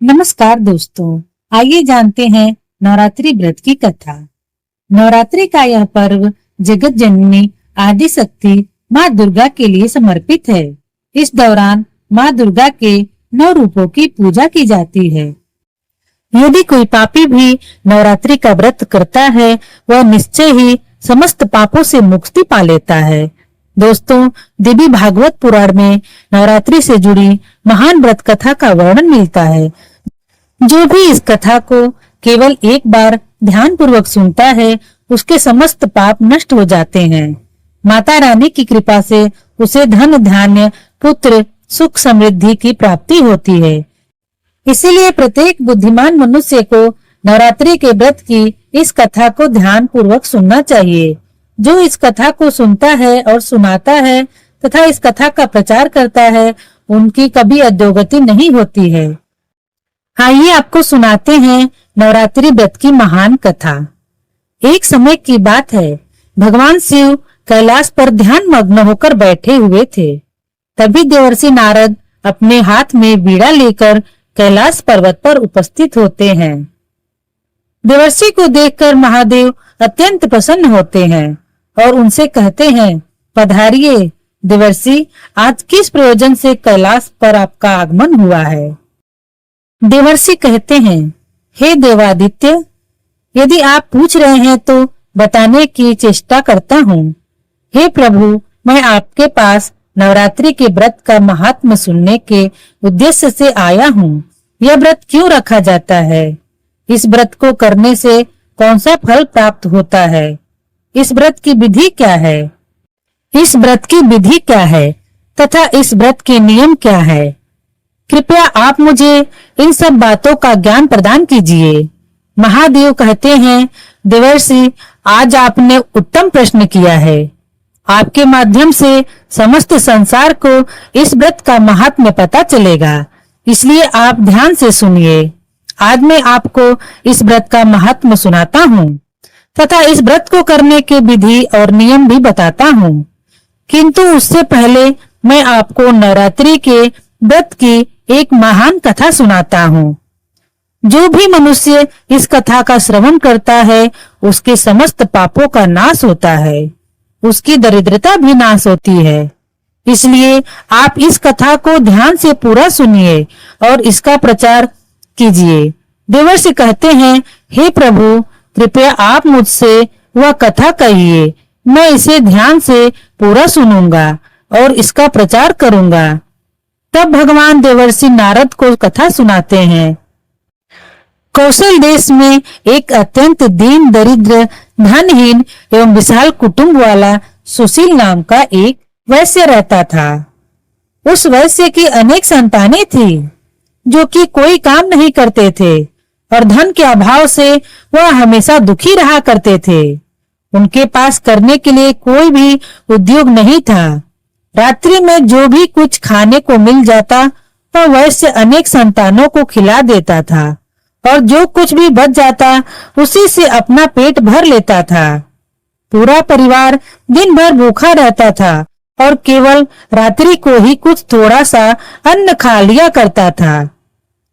नमस्कार दोस्तों, आइए जानते हैं नवरात्रि व्रत की कथा। नवरात्रि का यह पर्व जगत जननी आदि शक्ति माँ दुर्गा के लिए समर्पित है। इस दौरान माँ दुर्गा के 9 रूपों की पूजा की जाती है। यदि कोई पापी भी नवरात्रि का व्रत करता है, वह निश्चय ही समस्त पापों से मुक्ति पा लेता है। दोस्तों, देवी भागवत पुराण में नवरात्रि से जुड़ी महान व्रत कथा का वर्णन मिलता है। जो भी इस कथा को केवल एक बार ध्यान पूर्वक सुनता है, उसके समस्त पाप नष्ट हो जाते हैं। माता रानी की कृपा से उसे धन धान्य पुत्र सुख समृद्धि की प्राप्ति होती है। इसीलिए प्रत्येक बुद्धिमान मनुष्य को नवरात्रि के व्रत की इस कथा को ध्यान पूर्वक सुनना चाहिए। जो इस कथा को सुनता है और सुनाता है तथा इस कथा का प्रचार करता है, उनकी कभी अधोगति नहीं होती है। आइए आपको सुनाते हैं नवरात्रि व्रत की महान कथा। एक समय की बात है, भगवान शिव कैलाश पर ध्यान मग्न होकर बैठे हुए थे। तभी देवर्षि नारद अपने हाथ में बीड़ा लेकर कैलाश पर्वत पर उपस्थित होते हैं। देवर्षि को देखकर महादेव अत्यंत प्रसन्न होते हैं और उनसे कहते हैं, पधारिए देवर्षि, आज किस प्रयोजन से कैलाश पर आपका आगमन हुआ है। देवर्षि कहते हैं, हे देवादित्य, यदि आप पूछ रहे हैं तो बताने की चेष्टा करता हूँ। हे प्रभु, मैं आपके पास नवरात्रि के व्रत का महात्म्य सुनने के उद्देश्य से आया हूँ। यह व्रत क्यों रखा जाता है? इस व्रत को करने से कौन सा फल प्राप्त होता है? इस व्रत की विधि क्या है? इस व्रत की विधि क्या है तथा इस व्रत के नियम क्या है? कृपया आप मुझे इन सब बातों का ज्ञान प्रदान कीजिए। महादेव कहते हैं, देवर्षि, आज आपने उत्तम प्रश्न किया है। आपके माध्यम से समस्त संसार को इस व्रत का महात्म्य पता चलेगा, इसलिए आप ध्यान से सुनिए। आज मैं आपको इस व्रत का महात्म्य सुनाता हूँ तथा इस व्रत को करने के विधि और नियम भी बताता हूँ। किंतु उससे पहले मैं आपको नवरात्रि के व्रत की एक महान कथा सुनाता हूँ। जो भी मनुष्य इस कथा का श्रवण करता है, उसके समस्त पापों का नाश होता है, उसकी दरिद्रता भी नाश होती है। इसलिए आप इस कथा को ध्यान से पूरा सुनिए और इसका प्रचार कीजिए। देवर्षि कहते हैं, हे प्रभु, कृपया आप मुझसे वह कथा कहिए। मैं इसे ध्यान से पूरा सुनूंगा और इसका प्रचार करूंगा। तब भगवान देवर्षि नारद को कथा सुनाते हैं। कौशल देश में एक अत्यंत दीन दरिद्र धनहीन एवं विशाल कुटुंब वाला सुशील नाम का एक वैश्य रहता था। उस वैश्य की अनेक संतानें थी जो कि कोई काम नहीं करते थे और धन के अभाव से वह हमेशा दुखी रहा करते थे। उनके पास करने के लिए कोई भी उद्योग नहीं था। रात्रि में जो भी कुछ खाने को मिल जाता वह वैश्य अनेक संतानों को खिला देता था और जो कुछ भी बच जाता उसी से अपना पेट भर लेता था। पूरा परिवार दिन भर भूखा रहता था और केवल रात्रि को ही कुछ थोड़ा सा अन्न खा लिया करता था।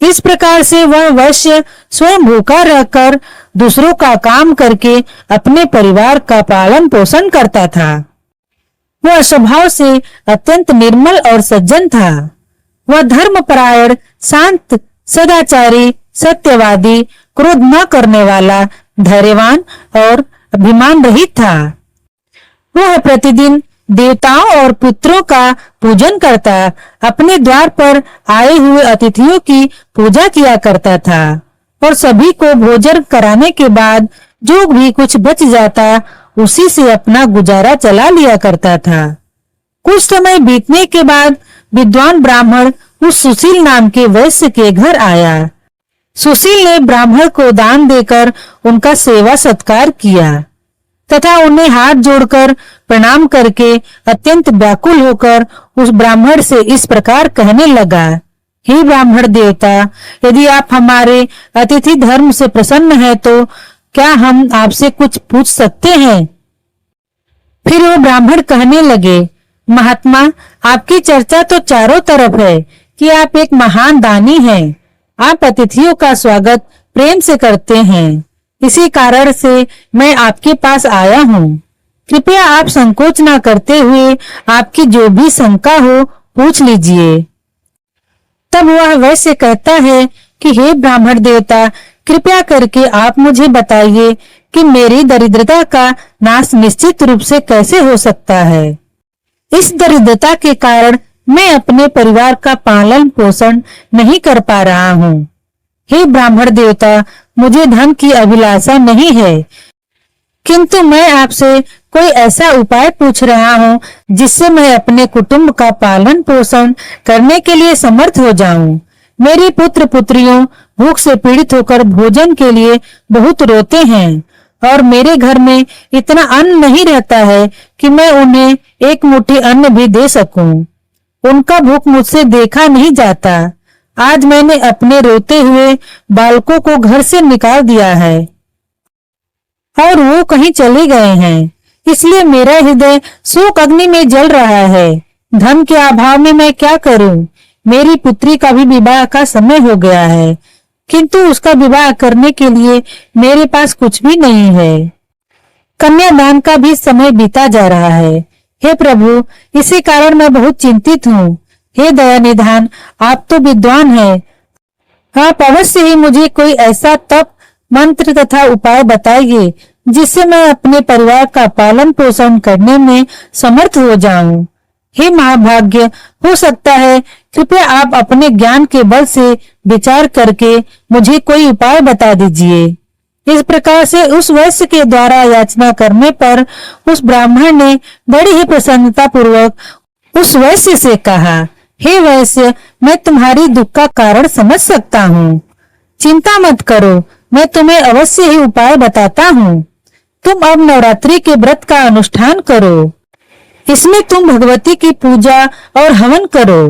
इस प्रकार से वह वैश्य स्वयं भूखा रहकर दूसरों का काम करके अपने परिवार का पालन पोषण करता था। वह स्वभाव से अत्यंत निर्मल और सज्जन था। वह धर्मपरायण, शांत, सदाचारी, सत्यवादी, क्रोध न करने वाला, धैर्यवान और अभिमान रहित था। वह प्रतिदिन देवताओं और पुत्रों का पूजन करता, अपने द्वार पर आए हुए अतिथियों की पूजा किया करता था और सभी को भोजन कराने के बाद जो भी कुछ बच जाता उसी से अपना गुजारा चला लिया करता था। कुछ समय बीतने के बाद विद्वान ब्राह्मण उस सुशील नाम के वैश्य के घर आया। सुशील ने ब्राह्मण को दान देकर उनका सेवा सत्कार किया तथा उन्हें हाथ जोड़कर प्रणाम करके अत्यंत व्याकुल होकर उस ब्राह्मण से इस प्रकार कहने लगा, हे ब्राह्मण देवता, यदि आप हमारे अतिथि धर्म से प्रसन्न हैं तो क्या हम आपसे कुछ पूछ सकते हैं? फिर वो ब्राह्मण कहने लगे, महात्मा, आपकी चर्चा तो चारों तरफ है कि आप एक महान दानी हैं। आप अतिथियों का स्वागत प्रेम से करते हैं, इसी कारण से मैं आपके पास आया हूँ। कृपया आप संकोच न करते हुए आपकी जो भी शंका हो पूछ लीजिए। तब वह वैश्य कहता है कि हे ब्राह्मण देवता, कृपया करके आप मुझे बताइए कि मेरी दरिद्रता का नाश निश्चित रूप से कैसे हो सकता है। इस दरिद्रता के कारण मैं अपने परिवार का पालन पोषण नहीं कर पा रहा हूँ। हे ब्राह्मण देवता, मुझे धन की अभिलाषा नहीं है, किंतु मैं आपसे कोई ऐसा उपाय पूछ रहा हूँ जिससे मैं अपने कुटुंब का पालन पोषण करने के लिए समर्थ हो जाऊं। मेरे पुत्र पुत्रियों भूख से पीड़ित होकर भोजन के लिए बहुत रोते हैं और मेरे घर में इतना अन्न नहीं रहता है कि मैं उन्हें एक मुट्ठी अन्न भी दे सकूं। उनका भूख मुझसे देखा नहीं जाता। आज मैंने अपने रोते हुए बालकों को घर से निकाल दिया है और वो कहीं चले गए हैं, इसलिए मेरा हृदय शोक अग्नि में जल रहा है। धन के अभाव में मैं क्या करूं? मेरी पुत्री का भी विवाह का समय हो गया है, किंतु उसका विवाह करने के लिए मेरे पास कुछ भी नहीं है। कन्यादान का भी समय बीता जा रहा है। हे प्रभु, इसी कारण मैं बहुत चिंतित हूँ। हे दया निधान, आप तो विद्वान हैं, आप अवश्य ही मुझे कोई ऐसा तप मंत्र तथा उपाय बताइए जिससे मैं अपने परिवार का पालन पोषण करने में समर्थ हो जाऊं। हे महाभाग्य, हो सकता है कृपया आप अपने ज्ञान के बल से विचार करके मुझे कोई उपाय बता दीजिए। इस प्रकार से उस वैश्य के द्वारा याचना करने पर उस ब्राह्मण ने बड़ी ही प्रसन्नता पूर्वक उस वैश्य से कहा, हे वैश्य, मैं तुम्हारी दुख का कारण समझ सकता हूँ। चिंता मत करो, मैं तुम्हें अवश्य ही उपाय बताता हूँ। तुम अब नवरात्रि के व्रत का अनुष्ठान करो। इसमें तुम भगवती की पूजा और हवन करो,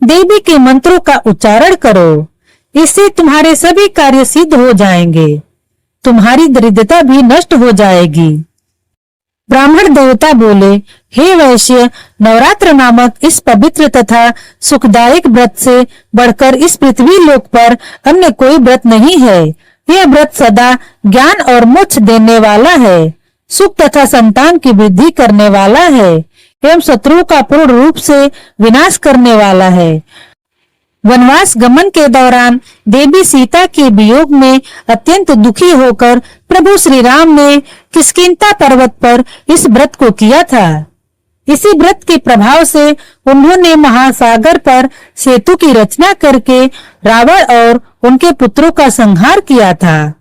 देवी के मंत्रों का उच्चारण करो। इससे तुम्हारे सभी कार्य सिद्ध हो जाएंगे, तुम्हारी दरिद्रता भी नष्ट हो जाएगी। ब्राह्मण देवता बोले, हे वैश्य, नवरात्र नामक इस पवित्र तथा सुखदायक व्रत से बढ़कर इस पृथ्वी लोक पर अन्य कोई व्रत नहीं है। यह व्रत सदा ज्ञान और मोक्ष देने वाला है, सुख तथा संतान की वृद्धि करने वाला है एवं शत्रुओं का पूर्ण रूप से विनाश करने वाला है। वनवास गमन के दौरान देवी सीता के वियोग में अत्यंत दुखी होकर प्रभु श्री राम ने किष्किंधा पर्वत पर इस व्रत को किया था। इसी व्रत के प्रभाव से उन्होंने महासागर पर सेतु की रचना करके रावण और उनके पुत्रों का संहार किया था,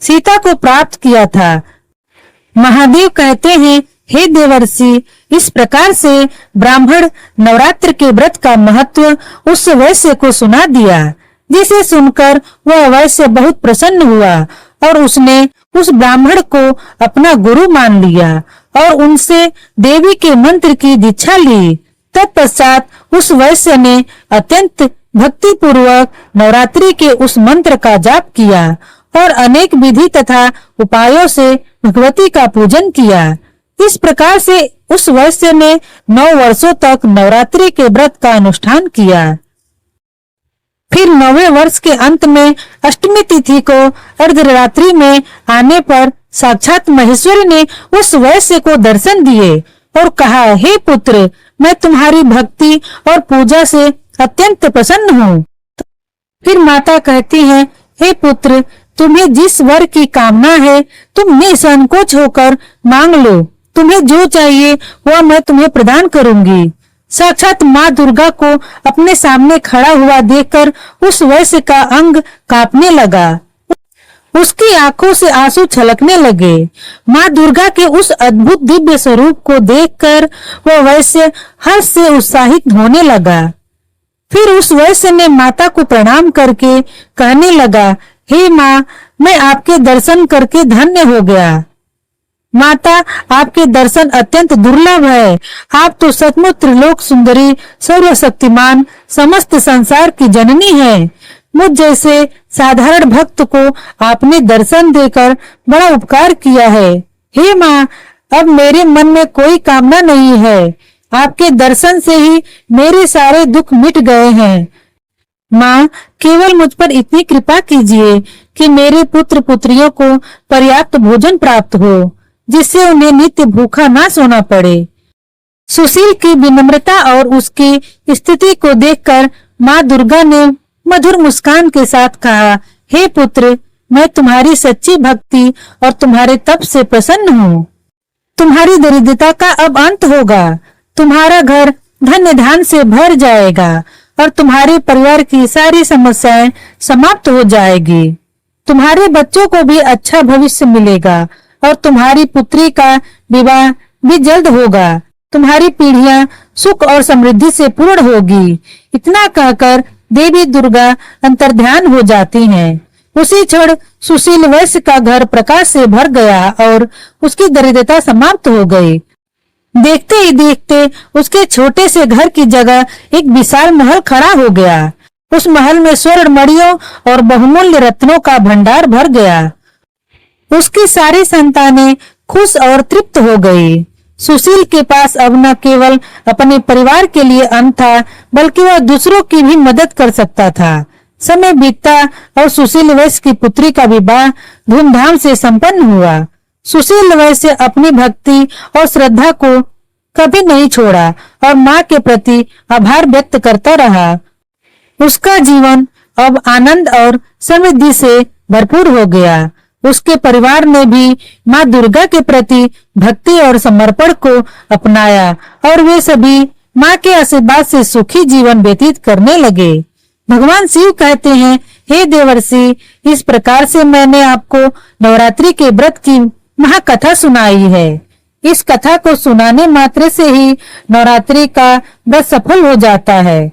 सीता को प्राप्त किया था। महादेव कहते हैं, हे देवर्षि, इस प्रकार से ब्राह्मण नवरात्र के व्रत का महत्व उस वैश्य को सुना दिया, जिसे सुनकर वह वैश्य बहुत प्रसन्न हुआ और उसने उस ब्राह्मण को अपना गुरु मान लिया और उनसे देवी के मंत्र की दीक्षा ली। तत्पश्चात उस वैश्य ने अत्यंत भक्ति पूर्वक नवरात्रि के उस मंत्र का जाप किया और अनेक विधि तथा उपायों से भगवती का पूजन किया। इस प्रकार से उस वैश्य ने 9 वर्षों तक नवरात्रि के व्रत का अनुष्ठान किया। फिर 9वें वर्ष के अंत में अष्टमी तिथि को अर्धरात्रि में आने पर साक्षात महेश्वरी ने उस वैश्य को दर्शन दिए और कहा, हे पुत्र, मैं तुम्हारी भक्ति और पूजा से अत्यंत प्रसन्न हूँ। फिर माता कहती है, हे पुत्र, तुम्हें जिस वर की कामना है तुम निसंकोच होकर मांग लो। तुम्हें जो चाहिए वह मैं तुम्हें प्रदान करूंगी। साक्षात माँ दुर्गा को अपने सामने खड़ा हुआ देखकर उस वैश्य का अंग कांपने लगा, उसकी आंखों से आंसू छलकने लगे। माँ दुर्गा के उस अद्भुत दिव्य स्वरूप को देखकर वह वैश्य हर्ष से उत्साहित होने लगा। फिर उस वैश्य ने माता को प्रणाम करके कहने लगा, हे माँ, मैं आपके दर्शन करके धन्य हो गया। माता, आपके दर्शन अत्यंत दुर्लभ है। आप तो सचमुच त्रिलोक सुंदरी, सर्वशक्तिमान, समस्त संसार की जननी है। मुझ जैसे साधारण भक्त को आपने दर्शन देकर बड़ा उपकार किया है। हे माँ, अब मेरे मन में कोई कामना नहीं है। आपके दर्शन से ही मेरे सारे दुख मिट गए हैं। माँ, केवल मुझ पर इतनी कृपा कीजिए कि मेरे पुत्र पुत्रियों को पर्याप्त भोजन प्राप्त हो, जिससे उन्हें नित्य भूखा ना सोना पड़े। सुशील की विनम्रता और उसकी स्थिति को देखकर माँ दुर्गा ने मधुर मुस्कान के साथ कहा, हे पुत्र, मैं तुम्हारी सच्ची भक्ति और तुम्हारे तप से प्रसन्न हूँ। तुम्हारी दरिद्रता का अब अंत होगा, तुम्हारा घर धन्य धान से भर जाएगा और तुम्हारे परिवार की सारी समस्याएं समाप्त हो जाएगी। तुम्हारे बच्चों को भी अच्छा भविष्य मिलेगा और तुम्हारी पुत्री का विवाह भी जल्द होगा। तुम्हारी पीढ़ियां सुख और समृद्धि से पूर्ण होगी। इतना कहकर देवी दुर्गा अंतर्ध्यान हो जाती हैं। उसी क्षण सुशील वैश्य का घर प्रकाश से भर गया और उसकी दरिद्रता समाप्त हो गई। देखते ही देखते उसके छोटे से घर की जगह एक विशाल महल खड़ा हो गया। उस महल में स्वर्ण मणियों और बहुमूल्य रत्नों का भंडार भर गया। उसकी सारी संतानें खुश और तृप्त हो गई। सुशील के पास अब न केवल अपने परिवार के लिए अन्न था, बल्कि वह दूसरों की भी मदद कर सकता था। समय बीतता और सुशील वैश्य की पुत्री का विवाह धूमधाम से संपन्न हुआ। सुशील वैश्य अपनी भक्ति और श्रद्धा को कभी नहीं छोड़ा और माँ के प्रति आभार व्यक्त करता रहा। उसका जीवन अब आनंद और समृद्धि से भरपूर हो गया। उसके परिवार ने भी माँ दुर्गा के प्रति भक्ति और समर्पण को अपनाया और वे सभी माँ के आशीर्वाद से सुखी जीवन व्यतीत करने लगे। भगवान शिव कहते हैं, हे देवर्षि, इस प्रकार से मैंने आपको नवरात्रि के व्रत की महाकथा सुनाई है। इस कथा को सुनाने मात्र से ही नवरात्रि का व्रत सफल हो जाता है।